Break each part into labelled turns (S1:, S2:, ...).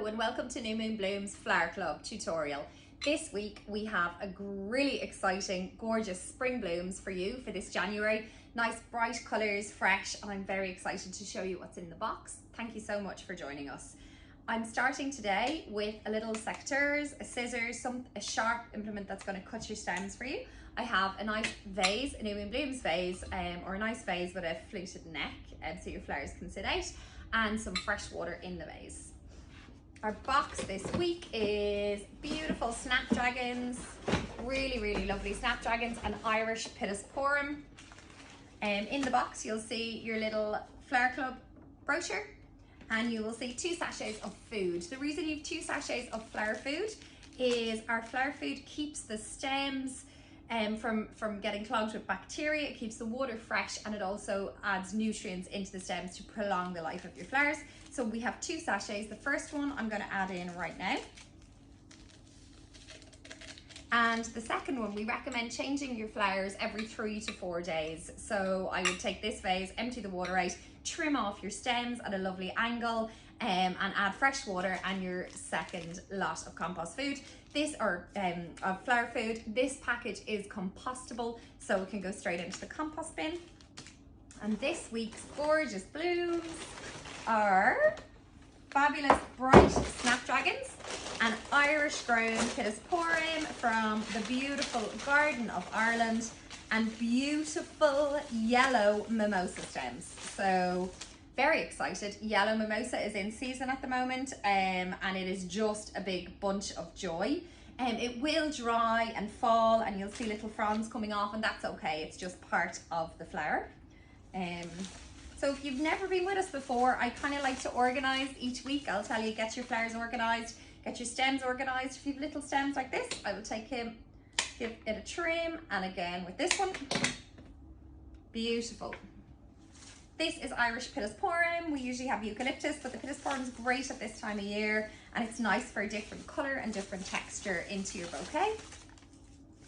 S1: And welcome to New Moon Bloom's Flower Club tutorial. This week we have a really exciting, gorgeous spring blooms for you for this January. Nice bright colours, fresh, and I'm very excited to show you what's in the box. Thank you so much for joining us. I'm starting today with a little secateurs, a scissors, a sharp implement that's going to cut your stems for you. I have a nice vase, a New Moon Bloom's vase, or a nice vase with a fluted neck, so your flowers can sit out, and some fresh water in the vase. Our box this week is beautiful Snapdragons, really lovely Snapdragons and Irish Pittosporum. In the box you'll see your little Flower Club brochure, and you will see 2 sachets of food. The reason you have 2 sachets of flower food is our flower food keeps the stems from getting clogged with bacteria, it keeps the water fresh, and it also adds nutrients into the stems to prolong the life of your flowers. So we have 2 sachets. The first one I'm going to add in right now. And the second one, we recommend changing your flowers every 3 to 4 days. So I would take this vase, empty the water out, trim off your stems at a lovely angle, and add fresh water and your second lot of compost food. Of flower food. This package is compostable, so it can go straight into the compost bin. And this week's gorgeous blooms are fabulous bright Snapdragons and Irish grown Pittosporum from the beautiful Garden of Ireland, and beautiful yellow mimosa stems. So very excited. Yellow mimosa is in season at the moment, and it is just a big bunch of joy. It will dry and fall, and you'll see little fronds coming off, and that's okay. It's just part of the flower. So if you've never been with us before, I kind of like to organize each week. I'll tell you, get your flowers organized, get your stems organized. If you have little stems like this, I will take him, give it a trim, and again with this one, beautiful. This is Irish Pittosporum. We usually have eucalyptus, but the Pittosporum is great at this time of year, and it's nice for a different color and different texture into your bouquet.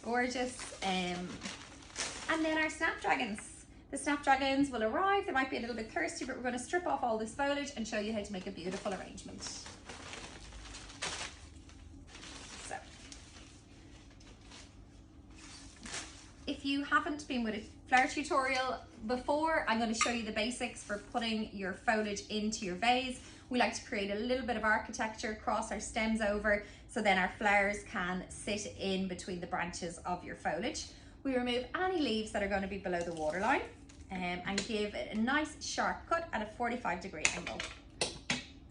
S1: Gorgeous. And then our Snapdragons. The Snapdragons will arrive. They might be a little bit thirsty, but we're going to strip off all this foliage and show you how to make a beautiful arrangement. So, if you haven't been with a flower tutorial before, I'm going to show you the basics for putting your foliage into your vase. We like to create a little bit of architecture, cross our stems over, so then our flowers can sit in between the branches of your foliage. We remove any leaves that are going to be below the waterline, and give it a nice sharp cut at a 45-degree angle.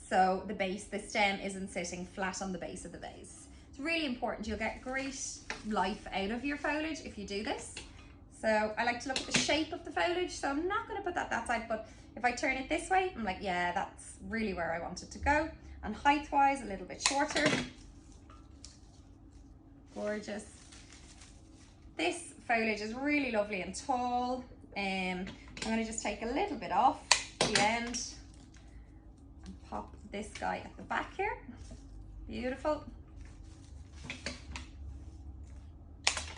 S1: So the stem isn't sitting flat on the base of the vase. It's really important. You'll get great life out of your foliage if you do this. So I like to look at the shape of the foliage, so I'm not going to put that side, but if I turn it this way, I'm like, yeah, that's really where I want it to go. And height-wise, a little bit shorter. Gorgeous. This foliage is really lovely and tall. I'm going to just take a little bit off the end and pop this guy at the back here. Beautiful.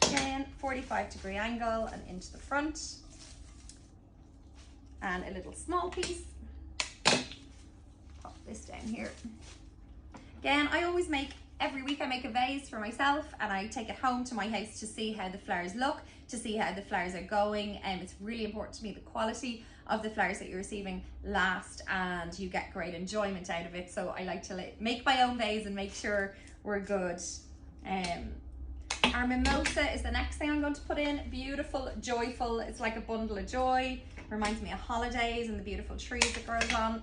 S1: Again, 45-degree angle and into the front. And a little small piece. Pop this down here. Again, I always every week I make a vase for myself, and I take it home to my house to see how the flowers look, to see how the flowers are going. And it's really important to me the quality of the flowers that you're receiving last, and you get great enjoyment out of it. So I like to make my own vase and make sure we're good. Our mimosa is the next thing I'm going to put in. Beautiful, joyful. It's like a bundle of joy. Reminds me of holidays and the beautiful trees it grows on.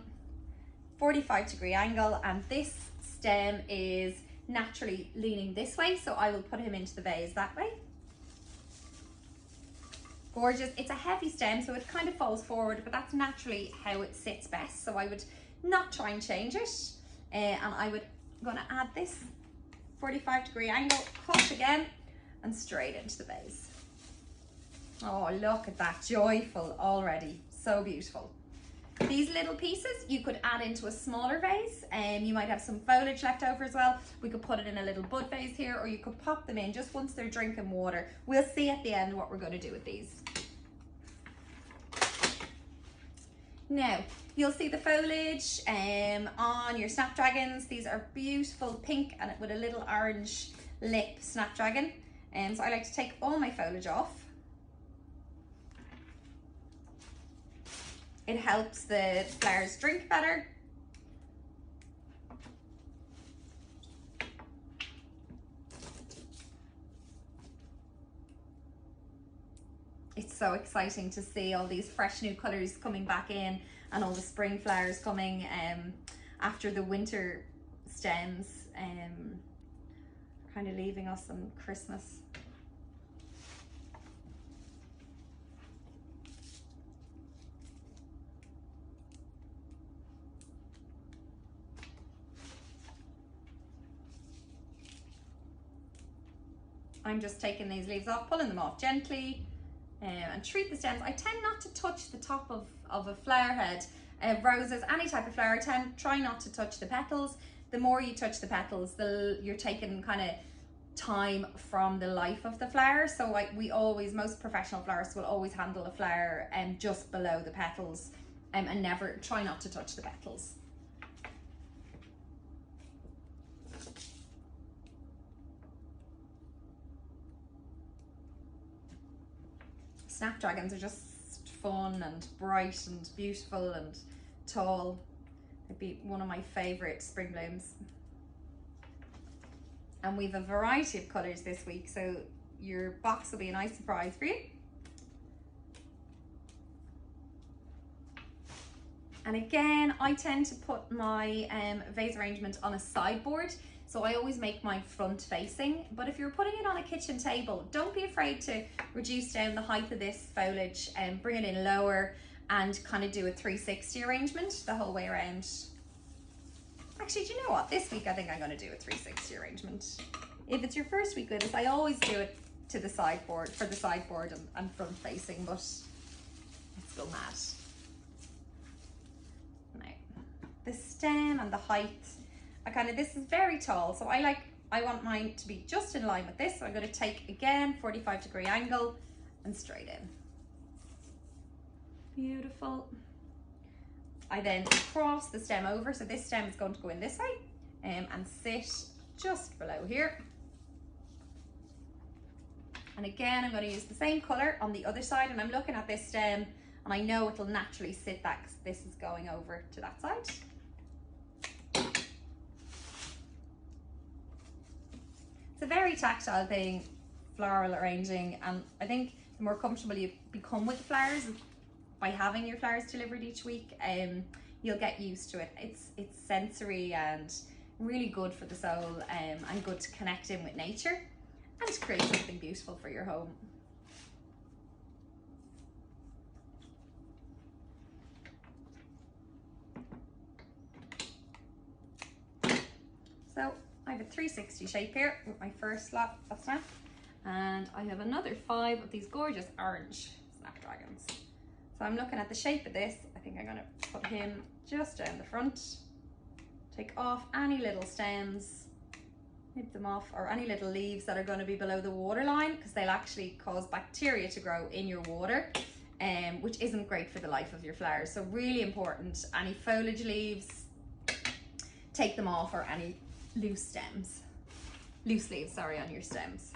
S1: 45-degree angle, and this stem is naturally leaning this way, so I will put him into the vase that way. Gorgeous. It's a heavy stem, so it kind of falls forward, but that's naturally how it sits best, so I would not try and change it. And I would going to add this 45-degree angle, cut again, and straight into the vase. Oh, look at that, joyful already, so beautiful. These little pieces you could add into a smaller vase, and you might have some foliage left over as well. We could put it in a little bud vase here, or you could pop them in just once they're drinking water. We'll see at the end what we're going to do with these. Now, you'll see the foliage on your Snapdragons. These are beautiful pink and with a little orange lip Snapdragon. So I like to take all my foliage off. It helps the flowers drink better. It's so exciting to see all these fresh new colours coming back in and all the spring flowers coming after the winter stems kind of leaving us on Christmas. I'm just taking these leaves off, pulling them off gently. And treat the stems. I tend not to touch the top of a flower head. Roses, any type of flower, try not to touch the petals. The more you touch the petals, you're taking kind of time from the life of the flower. So most professional florists will always handle a flower just below the petals and never try not to touch the petals. Snapdragons are just fun and bright and beautiful and tall. They'd be one of my favourite spring blooms. And we've a variety of colours this week, so your box will be a nice surprise for you. And again, I tend to put my vase arrangement on a sideboard. So I always make mine front facing, but if you're putting it on a kitchen table, don't be afraid to reduce down the height of this foliage and bring it in lower and kind of do a 360 arrangement the whole way around. Actually, do you know what? This week I think I'm going to do a 360 arrangement. If it's your first week with us, I always do it to the sideboard, for the sideboard and front facing, but let's go mad. Now, the stem and the height, this is very tall, so I want mine to be just in line with this. So I'm going to take, again, 45-degree angle and straight in. Beautiful. I then cross the stem over, so this stem is going to go in this way and sit just below here. And again, I'm going to use the same colour on the other side, and I'm looking at this stem and I know it'll naturally sit that because this is going over to that side. It's a very tactile thing, floral arranging, and I think the more comfortable you become with flowers by having your flowers delivered each week, you'll get used to it. It's sensory and really good for the soul, and good to connect in with nature and to create something beautiful for your home. So I have a 360 shape here with my first lot of snap, and I have another 5 of these gorgeous orange Snapdragons. So I'm looking at the shape of this. I think I'm going to put him just down the front, take off any little stems, nip them off, or any little leaves that are going to be below the water line, because they'll actually cause bacteria to grow in your water, which isn't great for the life of your flowers. So really important, any foliage leaves, take them off, or any loose leaves, sorry, on your stems.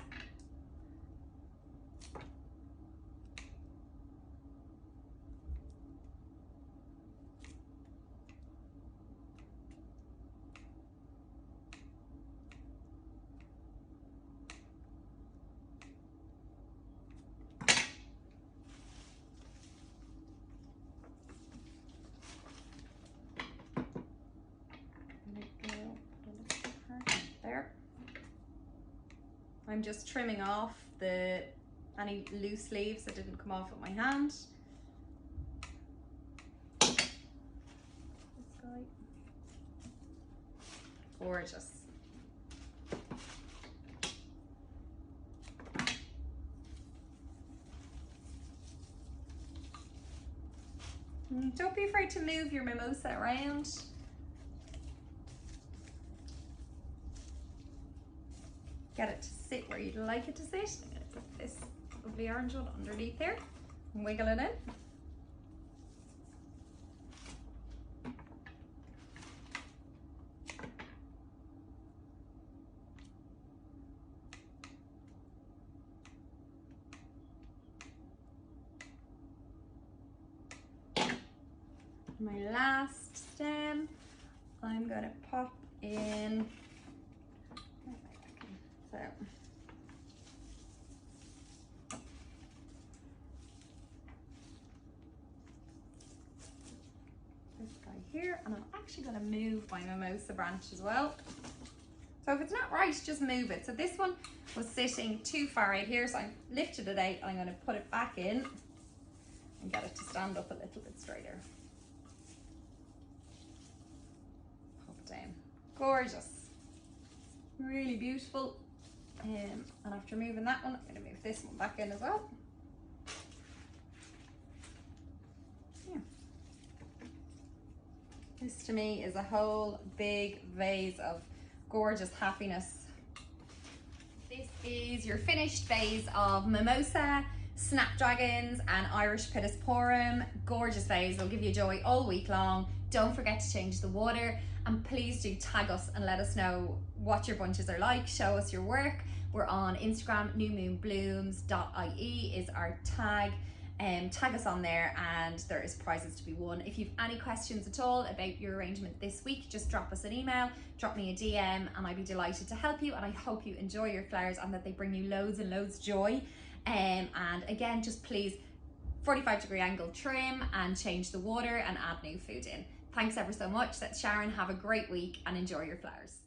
S1: I'm just trimming off any loose leaves that didn't come off with my hand. This guy. Gorgeous. Don't be afraid to move your mimosa around. Get it to sit where you'd like it to sit. I'm going to put this lovely orange one underneath there and wiggle it in. My last stem, I'm gonna pop in, so this guy here, and I'm actually gonna move my mimosa branch as well. So if it's not right, just move it. So this one was sitting too far out here, so I lifted it out and I'm gonna put it back in and get it to stand up a little bit straighter. Pop it down. Gorgeous. Really beautiful. And after moving that one, I'm gonna move this one back in as well. Yeah. This to me is a whole big vase of gorgeous happiness. This is your finished vase of mimosa, snapdragons and Irish pittosporum. Gorgeous vase, it'll give you joy all week long. Don't forget to change the water, and please do tag us and let us know what your bunches are like. Show us your work. We're on Instagram, newmoonblooms.ie is our tag. Tag us on there and there is prizes to be won. If you've any questions at all about your arrangement this week, just drop us an email, drop me a DM, and I'd be delighted to help you. And I hope you enjoy your flowers and that they bring you loads and loads of joy. And again, just please 45-degree angle trim and change the water and add new food in. Thanks ever so much. That's Sharon. Have a great week and enjoy your flowers.